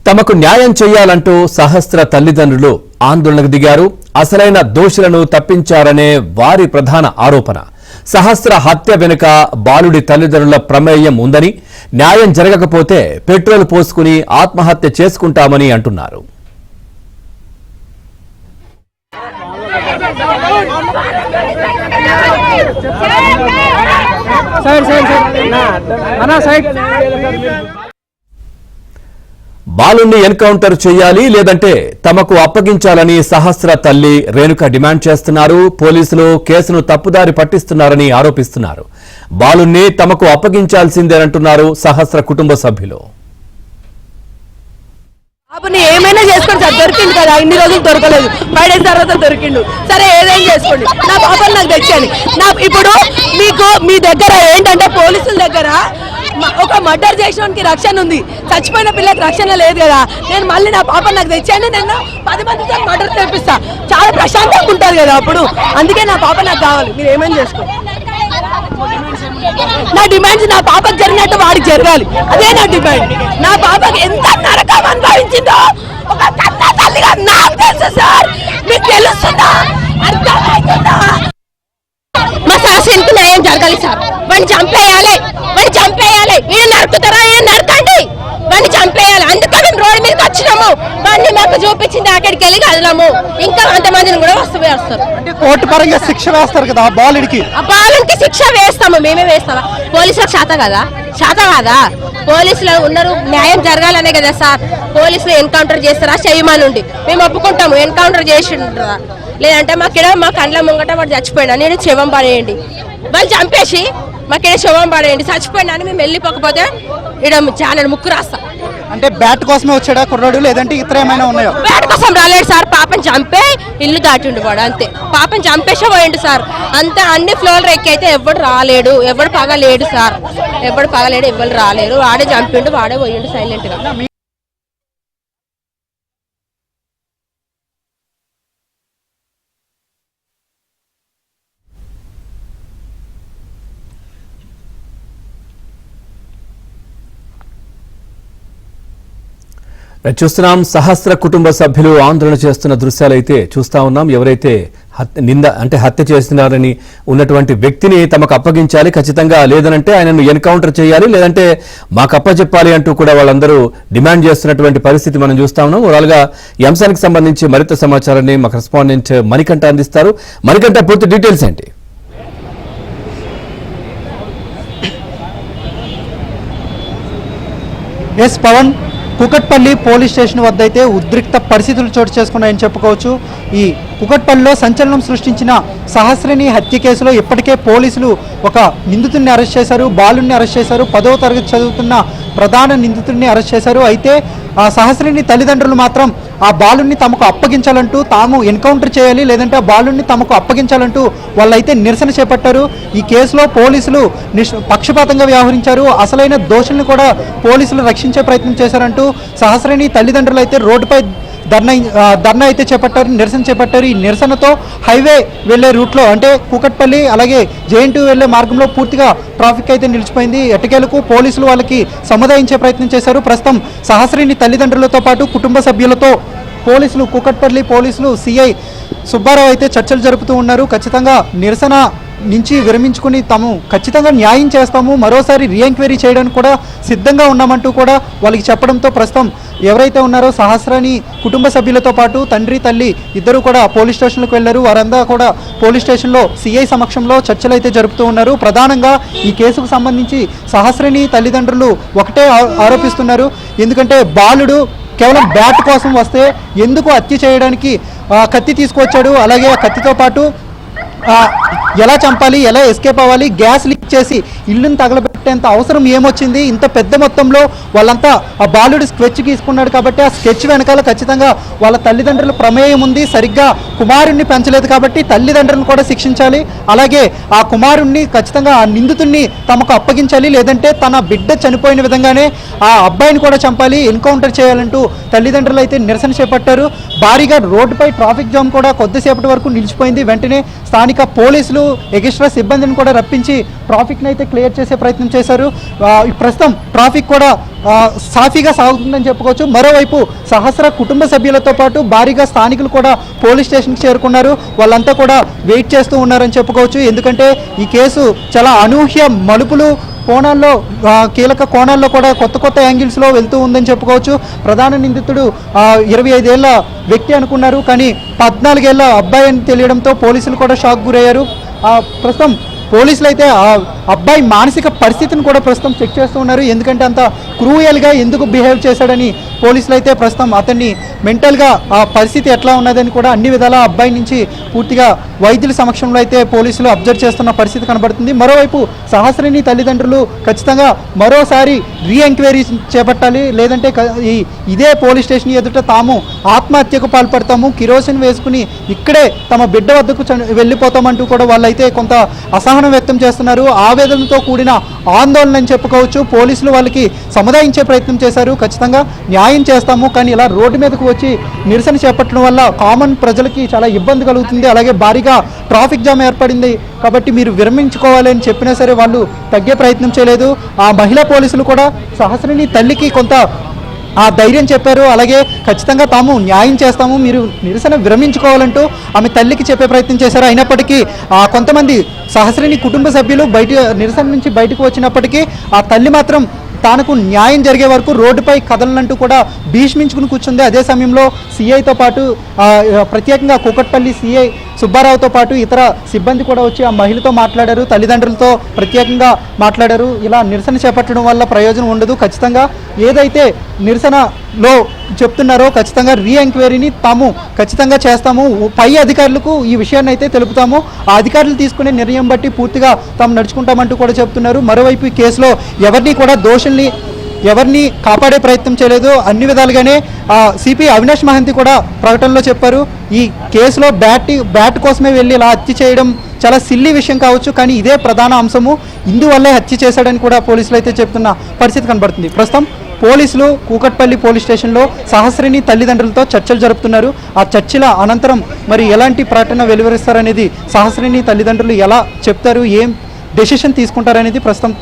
తమకు న్యాయం చేయాలంటూ సహస్ర తల్లిదండ్రులు ఆందోళనకు దిగారు. అసలైన దోషులను తప్పించారనే వారి ప్రధాన ఆరోపణ. సహస్ర హత్య వెనుక బాలుడి తల్లిదండ్రుల ప్రమేయం ఉందని, న్యాయం జరగకపోతే పెట్రోల్ పోసుకుని ఆత్మహత్య చేసుకుంటామని అంటున్నారు. బాలుని ఎన్కౌంటర్ చేయాలి, లేదంటే తమకు అప్పగించాలని సహస్ర తల్లి రేణుక డిమాండ్ చేస్తున్నారు. పోలీసులు కేసును తప్పుదారి పట్టిస్తున్నారని ఆరోపిస్తున్నారు. బాలుని తమకు అప్పగించాల్సిందేనంటున్నారు సహస్ర కుటుంబ సభ్యులు. బాబుని ఏమైనా చేసుకోండి సార్, దొరికింది కదా, ఇన్ని రోజులు దొరకలేదు, 5 days తర్వాత దొరికిండు, సరే ఏదైనా చేసుకోండి, నా బాబుని నాకు తెచ్చాను. ఇప్పుడు మీకు మీ దగ్గర ఏంటంటే పోలీసుల దగ్గర ఒక మర్డర్ చేసినోనికి రక్షణ ఉంది, చచ్చిపోయిన పిల్లకి రక్షణ లేదు కదా. నేను మళ్ళీ నా పాప నాకు తెచ్చాను, నేను 10 మందితో మర్డర్ చేపిస్తా, చాలా ప్రశాంతంగా ఉంటుంది కదా అప్పుడు. అందుకే నా పాప నాకు కావాలి, మీరు ఏమైనా చేసుకోండి. నా డిమాండ్స్ నా పాపకు జరిగినట్టు వాడికి జరగాలి, అదే నా డిమాండ్. నా పాపకి ఎంత నరకం అనుభవించిందో ఒక కన్న తల్లిగా నాకు తెలుసు సార్, మీకు తెలుస్తుందా, అర్థమవుతుందా? మా శాసనకు న్యాయం జరగాలి సార్, వాడిని చంపేయాలి, ఈయన నరుకుతారా, ఈయన నరకండి, వాడిని చంపేయాలి. అందుకే మేము రోడ్డు మీదకి వచ్చినాము, వాడిని మాకు చూపించింది అక్కడికి వెళ్ళి కదలము, ఇంకా అంతమందిని కూడా వేస్తారు. కోర్టు పరంగా శిక్ష వేస్తారు కదా బాలుడికి, ఆ బాలుడికి శిక్ష వేస్తాము, మేమే వేస్తామా? పోలీసులకు శాత కాదా? పోలీసులు ఉన్నారు, న్యాయం జరగాలనే కదా సార్. పోలీసులు ఎన్కౌంటర్ చేస్తారా, చేయమనుండి మేము ఒప్పుకుంటాము. ఎన్కౌంటర్ చేసి లేదంటే మా కండ్ల ముంగట వాడు చచ్చిపోయినా నేను శవం పడేయండి, వాళ్ళు చంపేసి మాకేదో శవం పడేయండి, చచ్చిపోయినా అని మేము వెళ్ళిపోకపోతే ఇక్కడ చాలా ముక్కు రాస్తా. అంటే బ్యాట్ కోసమే వచ్చాడా కుర్రాడు, లేదంటే ఇతర ఏమైనా ఉన్నాయో? బ్యాట్ కోసం రాలేడు సార్, పాపని చంపే ఇల్లు దాటిండు వాడు, అంతే. పాపని చంపేసే పోయిండు సార్, అంతే. అన్ని ఫ్లోర్లు ఎక్కి అయితే ఎవడు రాలేడు, ఎవడు పగలేడు సార్, ఎవడు రాలేరు, వాడే చంపిండు, వాడే పోయిండు సైలెంట్ గా. చూస్తున్నాం సహస్ర కుటుంబ సభ్యులు ఆందోళన చేస్తున్న దృశ్యాలు అయితే చూస్తా ఉన్నాం. ఎవరైతే హత్య చేస్తున్నారని ఉన్నటువంటి వ్యక్తిని తమకు అప్పగించాలి ఖచ్చితంగా, లేదనంటే ఆయనను ఎన్కౌంటర్ చేయాలి, లేదంటే మాకు అప్పచెప్పాలి అంటూ కూడా వాళ్ళందరూ డిమాండ్ చేస్తున్నటువంటి పరిస్థితి మనం చూస్తా ఉన్నాం. ఓవరాల్ గా ఈ అంశానికి సంబంధించి మరింత సమాచారాన్ని మాకు రెస్పాండెంట్ మణికంఠ అందిస్తారు. మణికంఠ, పూర్తి డీటెయిల్స్ ఏంటి? Yes Pavan, Kukatpally police station వద్ద అయితే ఉద్రిక్త పరిస్థితులు చోటు చేసుకున్నాయని చెప్పుకోవచ్చు. ఈ కుకట్పల్లిలో సంచలనం సృష్టించిన సహస్రిని హత్య కేసులో ఇప్పటికే పోలీసులు ఒక నిందితుడిని అరెస్ట్ చేశారు, బాలుడిని అరెస్ట్ చేశారు, 10వ తరగతి చదువుతున్న ప్రధాన నిందితుడిని అరెస్ట్ చేశారు. అయితే ఆ సహస్రిని తల్లిదండ్రులు మాత్రం ఆ బాలుడిని తమకు అప్పగించాలంటూ, తాము ఎన్కౌంటర్ చేయాలి, లేదంటే ఆ బాలుడిని తమకు అప్పగించాలంటూ వాళ్ళైతే నిరసన చేపట్టారు. ఈ కేసులో పోలీసులు పక్షపాతంగా వ్యవహరించారు, అసలైన దోషుల్ని కూడా పోలీసులు రక్షించే ప్రయత్నం చేశారంటూ సహస్రిని తల్లిదండ్రులు అయితే రోడ్డుపై ధర్నా అయితే చేపట్టారు, నిరసన చేపట్టారు. ఈ నిరసనతో హైవే వెళ్లే రూట్లో, అంటే కూకట్పల్లి అలాగే జేఎన్టీ వెళ్లే మార్గంలో పూర్తిగా ట్రాఫిక్ అయితే నిలిచిపోయింది. ఎట్టకేలకు పోలీసులు వాళ్ళకి సముదాయించే ప్రయత్నం చేశారు. ప్రస్తుతం సహస్రిని తల్లిదండ్రులతో పాటు కుటుంబ సభ్యులతో పోలీసులు, కూకట్పల్లి పోలీసులు సిఐ సుబ్బారావు అయితే చర్చలు జరుపుతూ ఉన్నారు. ఖచ్చితంగా నిరసన నుంచి విరమించుకుని తాము ఖచ్చితంగా న్యాయం చేస్తాము, మరోసారి రీఎంక్వైరీ చేయడానికి కూడా సిద్ధంగా ఉన్నామంటూ కూడా వాళ్ళకి చెప్పడంతో ప్రస్తుతం ఎవరైతే ఉన్నారో సహస్రాని కుటుంబ సభ్యులతో పాటు తండ్రి తల్లి ఇద్దరు కూడా పోలీస్ స్టేషన్లకు వెళ్లారు. వారంతా కూడా పోలీస్ స్టేషన్లో సిఐ సమక్షంలో చర్చలు అయితే జరుపుతూ ఉన్నారు. ప్రధానంగా ఈ కేసుకు సంబంధించి సహస్రిని తల్లిదండ్రులు ఒకటే ఆరోపిస్తున్నారు. ఎందుకంటే బాలుడు కేవలం బ్యాట్ కోసం వస్తే ఎందుకు హత్య చేయడానికి కత్తి తీసుకొచ్చాడు, అలాగే ఆ కత్తితో పాటు ఎలా చంపాలి, ఎలా ఎస్కేప్ అవ్వాలి, గ్యాస్ లీక్ చేసి ఇల్లుని తగలబెట్టేంత అవసరం ఏమొచ్చింది? ఇంత పెద్ద మొత్తంలో వాళ్ళంతా ఆ బాలుడు స్కెచ్ గీసుకున్నాడు కాబట్టి ఆ స్కెచ్ వెనకాల ఖచ్చితంగా వాళ్ళ తల్లిదండ్రుల ప్రమేయం ఉంది. సరిగ్గా కుమారుణ్ణి పెంచలేదు కాబట్టి తల్లిదండ్రులను కూడా శిక్షించాలి, అలాగే ఆ కుమారుణ్ణి ఖచ్చితంగా ఆ నిందితుడిని తమకు అప్పగించాలి, లేదంటే తన బిడ్డ చనిపోయిన విధంగానే ఆ అబ్బాయిని కూడా చంపాలి, ఎన్కౌంటర్ చేయాలంటూ తల్లిదండ్రులు అయితే నిరసన చేపట్టారు. భారీగా రోడ్డుపై ట్రాఫిక్ జామ్ కూడా కొద్దిసేపటి వరకు నిలిచిపోయింది. వెంటనే స్థానిక పోలీసులు ఎక్స్ట్రా సిబ్బందిని కూడా రప్పించి ట్రాఫిక్ని అయితే క్లియర్ చేసే ప్రయత్నం చేశారు. ప్రస్తుతం ట్రాఫిక్ కూడా సాఫీగా సాగుతుందని చెప్పుకోవచ్చు. మరోవైపు సహస్ర కుటుంబ సభ్యులతో పాటు భారీగా స్థానికులు కూడా పోలీస్ స్టేషన్కి చేరుకున్నారు. వాళ్ళంతా కూడా వెయిట్ చేస్తూ ఉన్నారని చెప్పుకోవచ్చు. ఎందుకంటే ఈ కేసు చాలా అనూహ్య మలుపులు కోణాల్లో కీలక కోణాల్లో కూడా కొత్త యాంగిల్స్లో వెళ్తూ ఉందని చెప్పుకోవచ్చు. ప్రధాన నిందితుడు 25 ఏళ్ల వ్యక్తి అనుకున్నారు, కానీ 14 ఏళ్ల అబ్బాయి అని తెలియడంతో పోలీసులు కూడా షాక్ గురయ్యారు. ప్రస్తుతం పోలీసులు అయితే ఆ అబ్బాయి మానసిక పరిస్థితిని కూడా ప్రస్తుతం చెక్ చేస్తూ ఉన్నారు. ఎందుకంటే అంత క్రూయల్గా ఎందుకు బిహేవ్ చేశాడని పోలీసులు అయితే ప్రస్తుతం అతన్ని మెంటల్గా ఆ పరిస్థితి ఎట్లా ఉన్నదని కూడా అన్ని విధాలా అబ్బాయి నుంచి పూర్తిగా వైద్యుల సమక్షంలో అయితే పోలీసులు అబ్జర్వ్ చేస్తున్న పరిస్థితి కనబడుతుంది. మరోవైపు సహస్రిని తల్లిదండ్రులు ఖచ్చితంగా మరోసారి రీఎంక్వైరీ చేపట్టాలి, లేదంటే ఇదే పోలీస్ స్టేషన్ ఎదుట తాము ఆత్మహత్యకు పాల్పడతాము, కిరోసిన్ వేసుకుని ఇక్కడే తమ బిడ్డ వద్దకు వెళ్ళిపోతామంటూ కూడా వాళ్ళైతే కొంత అసహనం వ్యక్తం చేస్తున్నారు. ఆవేదనతో కూడిన ఆందోళన అని చెప్పుకోవచ్చు. పోలీసులు వాళ్ళకి సముదాయించే ప్రయత్నం చేశారు, ఖచ్చితంగా న్యాయం చేస్తాము, కానీ ఇలా రోడ్డు మీదకు వచ్చి నిరసన చేపట్టడం వల్ల కామన్ ప్రజలకి చాలా ఇబ్బంది కలుగుతుంది. అలాగే భారీగా ట్రాఫిక్ జామ్ ఏర్పడింది కాబట్టి మీరు విరమించుకోవాలి అని చెప్పినా సరే వాళ్ళు తగ్గే ప్రయత్నం చేయలేదు. ఆ మహిళా పోలీసులు కూడా సహస్రిని తల్లికి కొంత ఆ ధైర్యం చెప్పారు. అలాగే ఖచ్చితంగా తాము న్యాయం చేస్తాము, మీరు నిరసన విరమించుకోవాలంటూ ఆమె తల్లికి చెప్పే ప్రయత్నం చేశారు. అయినప్పటికీ కొంతమంది సహస్రిని కుటుంబ సభ్యులు నిరసన నుంచి బయటకు వచ్చినప్పటికీ ఆ తల్లి మాత్రం తనకు న్యాయం జరిగే వరకు రోడ్డుపై కదలనంటూ కూడా భీష్మించుకుని కూర్చుంది. అదే సమయంలో సిఐతో పాటు ప్రత్యేకంగా కూకట్పల్లి సిఐ సుబ్బారావుతో పాటు ఇతర సిబ్బంది కూడా వచ్చి ఆ మహిళతో మాట్లాడారు, తల్లిదండ్రులతో ప్రత్యేకంగా మాట్లాడారు. ఇలా నిరసన చేపట్టడం వల్ల ప్రయోజనం ఉండదు, ఖచ్చితంగా ఏదైతే నిరసనలో చెప్తున్నారో ఖచ్చితంగా రీఎంక్వైరీని తాము ఖచ్చితంగా చేస్తాము, పై అధికారులకు ఈ విషయాన్ని అయితే తెలుపుతాము, ఆ అధికారులు తీసుకునే నిర్ణయం బట్టి పూర్తిగా తాము నడుచుకుంటామంటూ కూడా చెప్తున్నారు. మరోవైపు ఈ కేసులో ఎవరిని కూడా ఎవరిని కాపాడే ప్రయత్నం చేయలేదు. అన్ని విధాలుగానే సిపి అవినాష్ మహంతి కూడా ప్రకటనలో చెప్పారు, ఈ కేసులో బ్యాట్ కోసమే వెళ్ళి ఇలా హత్య చేయడం చాలా సిల్లీ విషయం కావచ్చు, కానీ ఇదే ప్రధాన అంశము, ఇందువల్లే హత్య చేశాడని కూడా పోలీసులు అయితే చెప్తున్న పరిస్థితి కనబడుతుంది. ప్రస్తుతం పోలీసులు కూకట్పల్లి పోలీస్ స్టేషన్లో సహస్రిని తల్లిదండ్రులతో చర్చలు జరుపుతున్నారు. ఆ చర్చల అనంతరం మరి ఎలాంటి ప్రకటన వెలువరిస్తారనేది, సహస్రిని తల్లిదండ్రులు ఎలా చెప్తారు, ఏం డెసిషన్ తీసుకుంటారనేది ప్రస్తుతం